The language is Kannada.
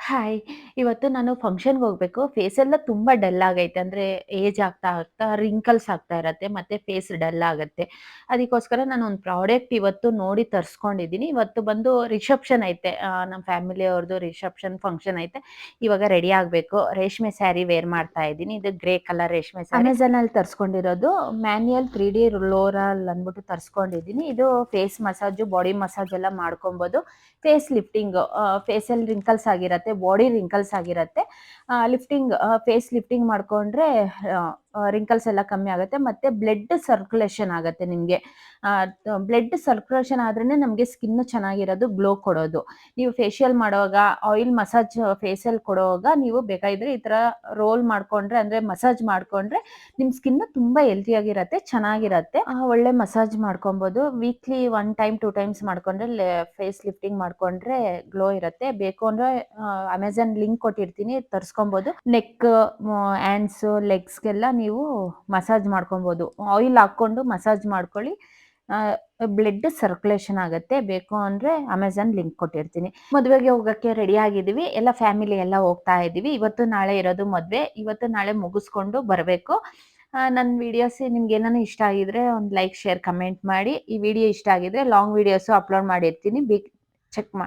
ಹಾಯ್! ಇವತ್ತು ನಾನು ಫಂಕ್ಷನ್‌ಗೆ ಹೋಗ್ಬೇಕು. ಫೇಸ್ ಎಲ್ಲ ತುಂಬಾ ಡಲ್ ಆಗೈತೆ. ಅಂದ್ರೆ ಏಜ್ ಆಗ್ತಾ ಆಗ್ತಾ ರಿಂಕಲ್ಸ್ ಆಗ್ತಾ ಇರತ್ತೆ. ಮತ್ತೆ ಫೇಸ್ ಡಲ್ ಆಗತ್ತೆ. ಅದಕ್ಕೋಸ್ಕರ ನಾನು ಒಂದು ಪ್ರಾಡಕ್ಟ್ ಇವತ್ತು ನೋಡಿ ತರ್ಸ್ಕೊಂಡಿದ್ದೀನಿ. ಇವತ್ತು ಬಂದು ರಿಸೆಪ್ಷನ್ ಐತೆ. ನಮ್ಮ ಫ್ಯಾಮಿಲಿ ಅವ್ರದ್ದು ರಿಸೆಪ್ಷನ್ ಫಂಕ್ಷನ್ ಐತೆ. ಇವಾಗ ರೆಡಿ ಆಗ್ಬೇಕು. ರೇಷ್ಮೆ ಸ್ಯಾರಿ ವೇರ್ ಮಾಡ್ತಾ ಇದ್ದೀನಿ. ಇದು ಗ್ರೇ ಕಲರ್ ರೇಷ್ಮೆ ಸ್ಯಾರಿ. ಅಮೆಜಾನಲ್ಲಿ ತರ್ಸ್ಕೊಂಡಿರೋದು. ಮ್ಯಾನ್ಯುಯಲ್ 3D ರೋಲರ್ ಅಂದ್ಬಿಟ್ಟು ತರ್ಸ್ಕೊಂಡಿದ್ದೀನಿ. ಇದು ಫೇಸ್ ಮಸಾಜು, ಬಾಡಿ ಮಸಾಜ್ ಎಲ್ಲ ಮಾಡ್ಕೊಂಬೋದು. ಫೇಸ್ ಲಿಫ್ಟಿಂಗ್ ಫೇಸಲ್ಲಿ ರಿಂಕಲ್ಸ್ ಆಗಿರತ್ತೆ, ಬಾಡಿ ರಿಂಕಲ್ಸ್ ಆಗಿರತ್ತೆ. ಲಿಫ್ಟಿಂಗ್ ಫೇಸ್ ಲಿಫ್ಟಿಂಗ್ ಮಾಡ್ಕೊಂಡ್ರೆ ರಿಂಕಲ್ಸ್ ಎಲ್ಲ ಕಮ್ಮಿ ಆಗುತ್ತೆ. ಮತ್ತೆ ಬ್ಲಡ್ ಸರ್ಕ್ಯುಲೇಷನ್ ಆಗತ್ತೆ ನಿಮಗೆ. ಬ್ಲಡ್ ಸರ್ಕ್ಯುಲೇಷನ್ ಆದ್ರೇನೆ ನಮಗೆ ಸ್ಕಿನ್ ಚೆನ್ನಾಗಿರೋದು, ಗ್ಲೋ ಕೊಡೋದು. ನೀವು ಫೇಶಿಯಲ್ ಮಾಡುವಾಗ, ಆಯಿಲ್ ಮಸಾಜ್ ಫೇಸಲ್ಲಿ ಕೊಡುವಾಗ ನೀವು ಬೇಕಾಗಿದ್ರೆ ಈ ತರ ರೋಲ್ ಮಾಡ್ಕೊಂಡ್ರೆ ಅಂದ್ರೆ ಮಸಾಜ್ ಮಾಡ್ಕೊಂಡ್ರೆ ನಿಮ್ ಸ್ಕಿನ್ ತುಂಬಾ ಹೆಲ್ತಿ ಆಗಿರತ್ತೆ, ಚೆನ್ನಾಗಿರತ್ತೆ. ಒಳ್ಳೆ ಮಸಾಜ್ ಮಾಡ್ಕೊಬಹುದು. ವೀಕ್ಲಿ 1 ಟೈಮ್ 2 ಟೈಮ್ಸ್ ಮಾಡ್ಕೊಂಡ್ರೆ ಫೇಸ್ ಲಿಫ್ಟಿಂಗ್ ಮಾಡ್ಕೊಂಡ್ರೆ ಗ್ಲೋ ಇರತ್ತೆ. ಬೇಕು ಅಂದ್ರೆ ಅಮೆಜಾನ್ ಲಿಂಕ್ ಕೊಟ್ಟಿರ್ತೀನಿ, ತರ್ಸ್ಕೊಬಹುದು. ನೆಕ್, ಹ್ಯಾಂಡ್ಸ್, ಲೆಗ್ಸ್ಗೆಲ್ಲ ನೀವು ಮಸಾಜ್ ಮಾಡ್ಕೊಬಹುದು. ಆಯಿಲ್ ಹಾಕೊಂಡು ಮಸಾಜ್ ಮಾಡ್ಕೊಳ್ಳಿ. ಬ್ಲಡ್ ಸರ್ಕ್ಯುಲೇಷನ್ ಆಗತ್ತೆ. ಬೇಕು ಅಂದ್ರೆ ಅಮೆಜಾನ್ ಲಿಂಕ್ ಕೊಟ್ಟಿರ್ತೀನಿ. ಮದುವೆಗೆ ಹೋಗಕ್ಕೆ ರೆಡಿ ಆಗಿದೀವಿ. ಎಲ್ಲ ಫ್ಯಾಮಿಲಿ ಎಲ್ಲ ಹೋಗ್ತಾ ಇದೀವಿ. ಇವತ್ತು ನಾಳೆ ಇರೋದು ಮದ್ವೆ. ಇವತ್ತು ನಾಳೆ ಮುಗಿಸ್ಕೊಂಡು ಬರ್ಬೇಕು. ನನ್ನ ವಿಡಿಯೋಸ್ ನಿಮ್ಗೆ ಏನಾನ ಇಷ್ಟ ಆಗಿದ್ರೆ ಒಂದು ಲೈಕ್, ಶೇರ್, ಕಮೆಂಟ್ ಮಾಡಿ. ಈ ವಿಡಿಯೋ ಇಷ್ಟ ಆಗಿದ್ರೆ ಲಾಂಗ್ ವಿಡಿಯೋಸ್ ಅಪ್ಲೋಡ್ ಮಾಡಿರ್ತೀನಿ. ಚೆಕ್ ಮಾಡಿ.